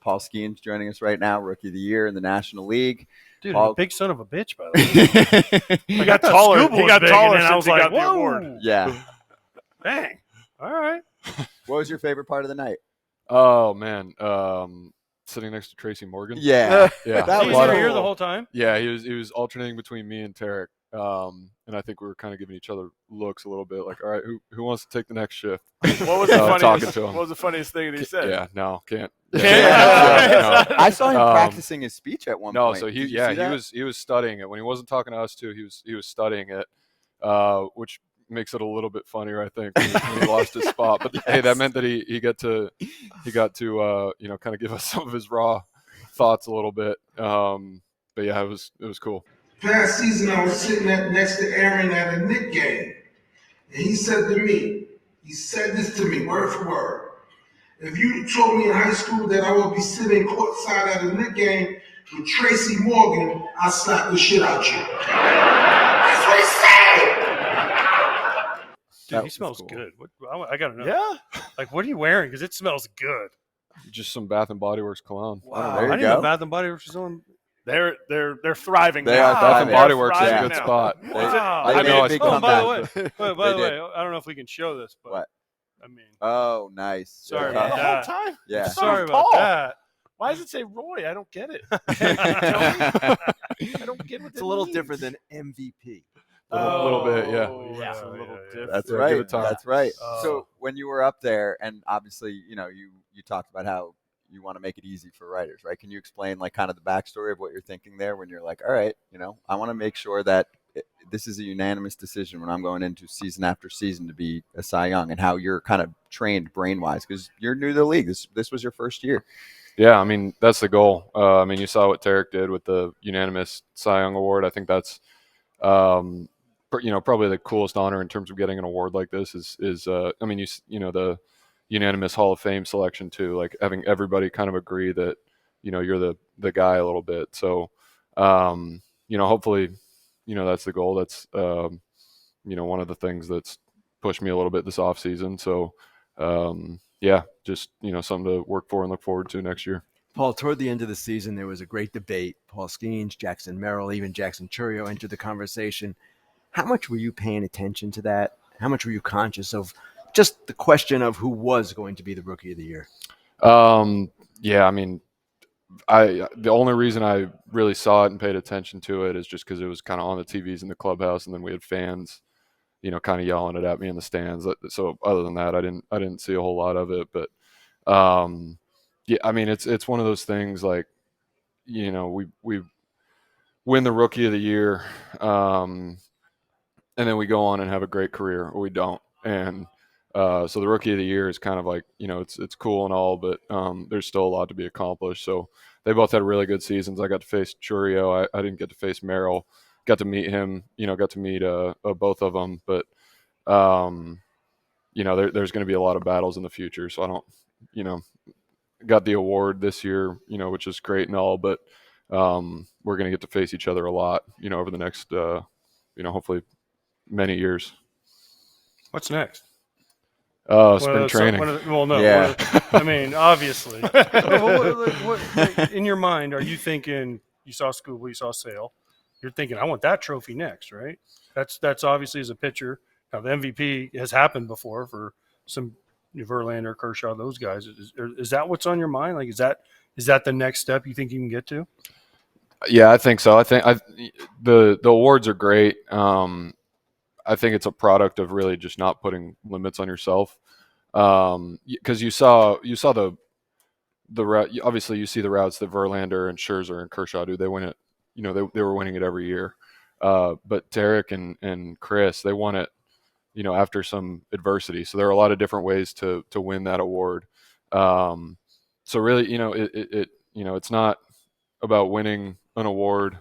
Paul Skenes joining us right now, Rookie of the Year in the National League. Dude, Paul, a big son of a bitch, by the way. He got taller. Scoop He was got big, taller and then I since was he like, got the whoa. award. Yeah. Dang. All right. What was your favorite part of the night? Oh man, sitting next to Tracy Morgan. Yeah. Yeah. That He was was cool. here the whole time? Yeah, he was alternating between me and Tarek, and I think we were kind of giving each other looks a little bit, like, all right, who wants to take the next shift? What was the talking funniest? to him. What was the funniest thing that he said? Yeah, no, can't. Yeah. No. I saw him practicing his speech at one No, point. so Did you see that? he was studying it when he wasn't talking to us too. He was studying it, which makes it a little bit funnier, I think, when he lost his spot. But hey, that meant that he got to kind of give us some of his raw thoughts a little bit. But yeah, it was cool. Past season, I was sitting next to Aaron at a Knick game, and he said this to me, word for word. If you told me in high school that I would be sitting courtside at a Knick game with Tracy Morgan, I'd slap the shit out you. That's what he said. Dude, he smells good. What, I got to know. Yeah. Like, what are you wearing? Because it smells good. Just some Bath and Body Works cologne. Wow, there you I didn't know go. Bath and Body Works was on. They're thriving They now. are Bath thriving. and Body Works is a Thriving good now. spot. Wow. They I made mean, a big Oh, by the comeback. way, I don't know if we can show this, but What? I mean, Oh, nice. Sorry Yeah. about The that. whole time. Yeah. sorry Paul. about that. Why does it say Roy? I don't get it. I don't get what It's a little different than MVP. A little bit, yeah. It's a little different. That's Yeah, right. give it time. That's right. Oh. So when you were up there, and obviously, you talked about how you want to make it easy for writers, right? Can you explain like kind of the backstory of what you're thinking there when you're like, all right, I want to make sure that this is a unanimous decision when I'm going into season after season to be a Cy Young, and how you're kind of trained brain-wise because you're new to the league. This was your first year. Yeah, I mean, that's the goal. You saw what Tarek did with the unanimous Cy Young award. I think that's, probably the coolest honor in terms of getting an award like this is the unanimous Hall of Fame selection too, like having everybody kind of agree that, you're the guy a little bit. So, hopefully, that's the goal. That's, one of the things that's pushed me a little bit this off season. So, just, something to work for and look forward to next year. Paul, toward the end of the season, there was a great debate. Paul Skenes, Jackson Merrill, even Jackson Churio entered the conversation. How much were you paying attention to that? How much were you conscious of just the question of who was going to be the Rookie of the Year? Yeah, I mean, the only reason I really saw it and paid attention to it is just because it was kind of on the TVs in the clubhouse, and then we had fans, kind of yelling it at me in the stands. So other than that, I didn't see a whole lot of it. But yeah, I mean, it's one of those things like, we win the Rookie of the Year, and then we go on and have a great career, or we don't. And so the Rookie of the Year is kind of like, it's cool and all, but there's still a lot to be accomplished. So they both had really good seasons. I got to face Churio. I didn't get to face Merrill. Got to meet him. Got to meet both of them. But there's going to be a lot of battles in the future. So I don't, got the award this year, which is great and all, but we're going to get to face each other a lot, over the next, hopefully many years. What's next? Spring training. Yeah. I mean, obviously. What, in your mind, are you thinking you saw Scuba, you saw Sale? You're thinking, I want that trophy next, right? That's obviously as a pitcher. Now, the MVP has happened before for some Verlander, Kershaw, those guys. Is that what's on your mind? Like, is that the next step you think you can get to? Yeah, I think so. I think the awards are great. I think it's a product of really just not putting limits on yourself. Because you saw the route. Obviously, you see the routes that Verlander and Scherzer and Kershaw do. They win it. They were winning it every year. But Tarek and Chris, they won it, after some adversity. So there are a lot of different ways to win that award. So really, it's not about winning an award.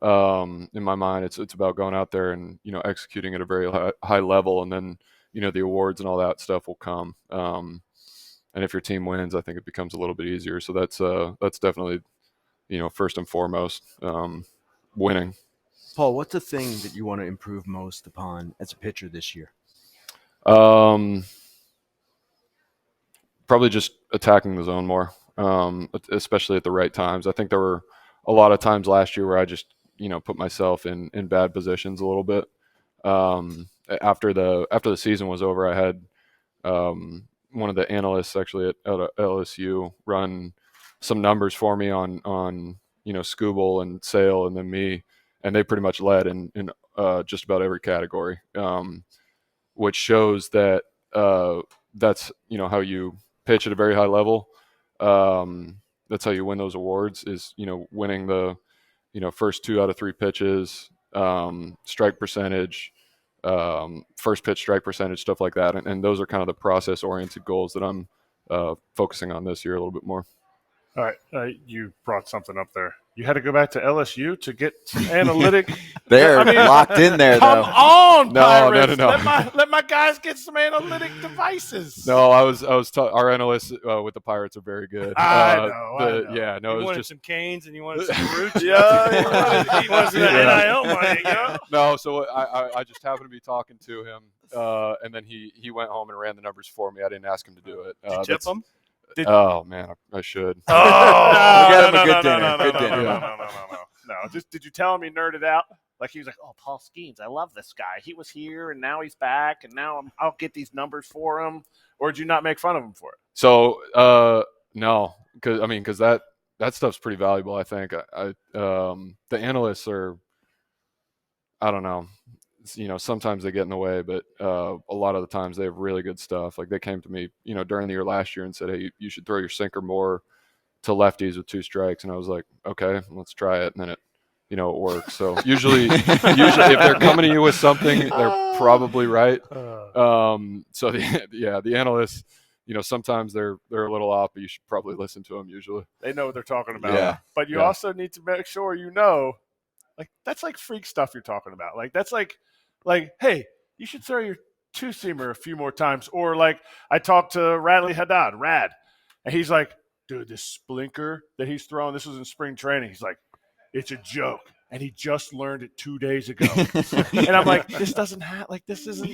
In my mind, it's about going out there and, executing at a very high level, and then, the awards and all that stuff will come. And if your team wins, I think it becomes a little bit easier. So that's definitely, first and foremost, winning. Paul, what's the thing that you want to improve most upon as a pitcher this year? Probably just attacking the zone more. especially at the right times. I think there were a lot of times last year where I just put myself in bad positions a little bit. After the season was over, I had one of the analysts actually at LSU run some numbers for me on Scooble and Sale and then me, and they pretty much led in just about every category, which shows that that's how you pitch at a very high level. That's how you win those awards is winning the first 2 out of 3 pitches, strike percentage, first pitch strike percentage, stuff like that. And those are kind of the process oriented goals that I'm focusing on this year a little bit more. All right, you brought something up there. You had to go back to LSU to get some analytic. They're locked in there, come though. on, No. Pirates. Let my guys get some analytic devices. No, our analysts with the Pirates are very good. I know. Yeah, no, You it was wanted just some canes and you wanted some roots. Yeah, He wants that NIL money. no. So I just happened to be talking to him, and then he went home and ran the numbers for me. I didn't ask him to do it. Did you tip him? Oh man, I should. Oh, Get him a good dinner. Good dinner. No. Just did you tell him he nerded out? Like he was like, "Oh, Paul Skenes, I love this guy. He was here, and now he's back, and now I'll get these numbers for him." Or did you not make fun of him for it? So no, because that stuff's pretty valuable. I think the analysts are, I don't know. Sometimes they get in the way, but a lot of the times they have really good stuff. Like they came to me, during the year last year and said, "Hey, you should throw your sinker more to lefties with 2 strikes." And I was like, "Okay, let's try it." And then it works. So usually if they're coming to you with something, they're probably right. So the analysts, sometimes they're a little off, but you should probably listen to them. Usually They know what they're talking about. Yeah. But you Yeah. also need to make sure like that's like freak stuff you're talking about. Like that's like, hey, you should throw your 2-seamer a few more times. Or like I talked to Radley Haddad, and he's like, dude, this splinker that he's throwing, this was in spring training. He's like, it's a joke. And he just learned it 2 days ago. And I'm like, this isn't,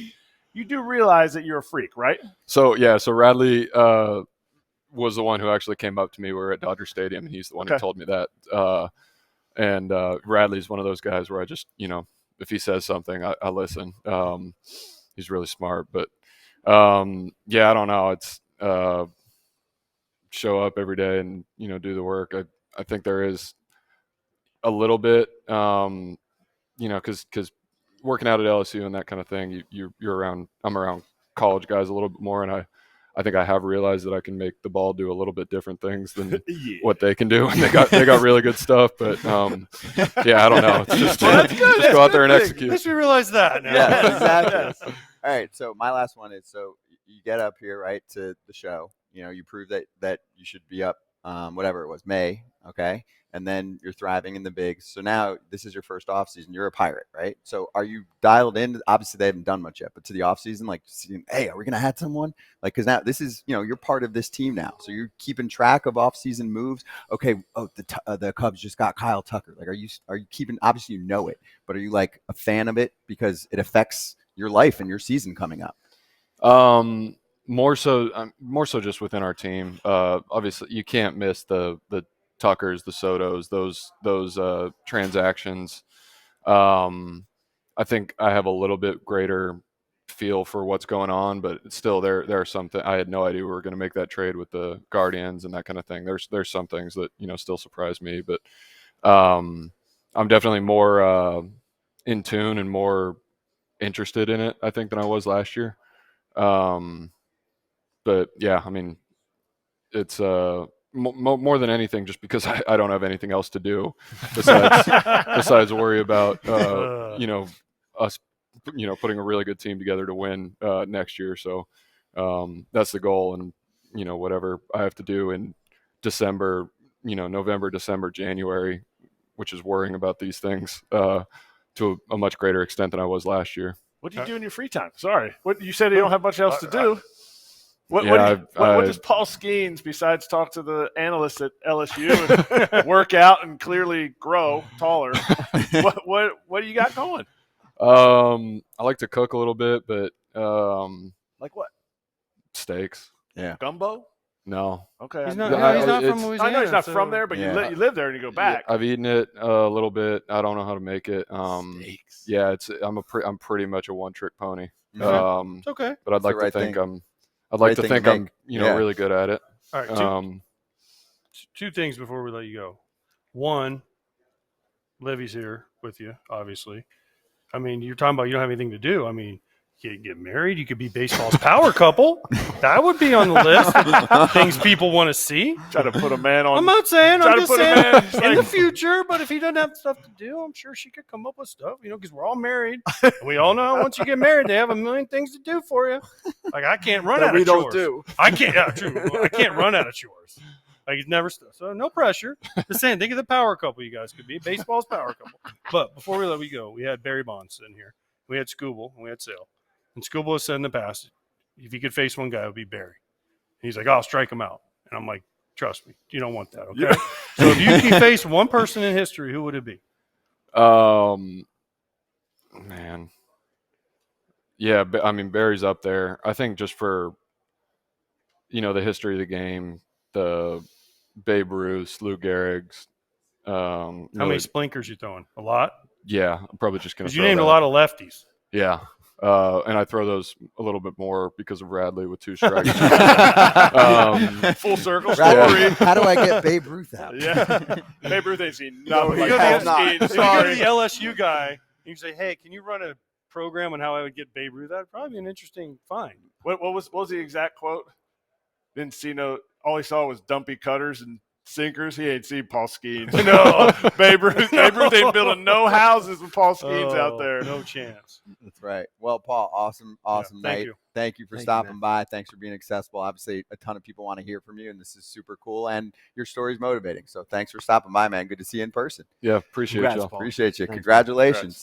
you do realize that you're a freak, right? So Radley was the one who actually came up to me. We were at Dodger Stadium, and he's the one who told me that. And Radley's one of those guys where I just, if he says something, I listen. He's really smart, but I don't know. It's show up every day and do the work. I think there is a little bit, because working out at LSU and that kind of thing, you're around. I'm around college guys a little bit more, and I think I have realized that I can make the ball do a little bit different things than what they can do, and they got really good stuff. But I don't know. It's just, just go out there and execute. At least we realize that now. Yeah, exactly. All right, so my last one is, so you get up here, right, to the show. You prove that you should be up, whatever it was, May, okay? And then you're thriving in the bigs. So now this is your first off season. You're a Pirate, right? So are you dialed in? Obviously, they haven't done much yet, but to the off season, like, hey, are we going to have someone? Like, because now this is, you're part of this team now. So you're keeping track of off season moves. Okay, the Cubs just got Kyle Tucker. Like, are you keeping? Obviously, you know it, but are you like a fan of it because it affects your life and your season coming up? More so just within our team. Obviously, you can't miss the Tuckers, the Sotos, those transactions. I think I have a little bit greater feel for what's going on, but still there are some I had no idea we were going to make that trade with the Guardians and that kind of thing. There's some things that still surprise me, but I'm definitely more in tune and more interested in it, I think, than I was last year. But yeah, I mean, it's more than anything just because I don't have anything else to do besides worry about us putting a really good team together to win next year. So that's the goal, and whatever I have to do in December, November, December, January, which is worrying about these things to a much greater extent than I was last year. What do you do in your free time? Sorry, what you said you don't have much else to do. What does Paul Skenes, besides talk to the analysts at LSU and work out and clearly grow taller? What do you got going? I like to cook a little bit, but Like what? steaks. Yeah. Gumbo? No. Okay. He's I not. know- No, he's not it's- from I Louisiana. know he's not so- from there, but Yeah. you live there and you go back. I've eaten it a little bit. I don't know how to make it. Steaks. Yeah, I'm pretty much a one-trick pony. Mhm. It's okay. But I'd It's the like right to think thing. I'd like Right to thing to think I'm make. Yeah. really good at it. All right. Two things before we let you go. One, Livy's here with you, obviously. I mean, you're talking about you don't have anything to do. I mean, you could get married. You could be baseball's power couple. That would be on the list. Things people want to see. Try to put a man on. I'm not saying. Try I'm to just put a saying man. It's in like- the future. But if he doesn't have stuff to do, I'm sure she could come up with stuff. Because we're all married. And we all know once you get married, they have a million things to do for you. Like I can't run that out we of don't chores. do. I can't. Yeah, true. I can't run out of chores. Like it's never so no pressure. Just saying, think of the power couple you guys could be. Baseball's power couple. But before we let you go, we had Barry Bonds sitting here. We had Scooble and we had Sale. And Scooble has said in the past, if he could face one guy, it would be Barry. And he's like, I'll strike him out. And I'm like, trust me, you don't want that, okay? Yeah. So if you could face one person in history, who would it be? Man. Yeah, I mean Barry's up there. I think just for the history of the game, the Babe Ruth, Lou Gehrig's. How many splinkers you throwing? A lot? Yeah, I'm probably just gonna. Because you named a lot of lefties. Yeah, and I throw those a little bit more because of Radley with 2 strikes. Full circle Right. story. How do I get Babe Ruth out? Yeah. Babe Ruth ain't seen nothing You like go to that. the- Skenes. If you go to the Sorry. LSU guy, you say, hey, can you run a program on how I would get Babe Ruth? That'd probably be an interesting find. What was the exact quote? Didn't see no. All he saw was dumpy cutters and sinkers. He ain't seen Paul Skenes. No, Babe Ruth ain't building no houses with Paul Skenes out there. No chance. That's right. Well, Paul, awesome Thank night. you. Thank you for Thank you, stopping man. by. Thanks for being accessible. Obviously, a ton of people want to hear from you, and this is super cool. And your story's motivating. So thanks for stopping by, man. Good to see you in person. Yeah, appreciate Congrats, y'all. Paul. Appreciate you. Thanks, man. Congratulations.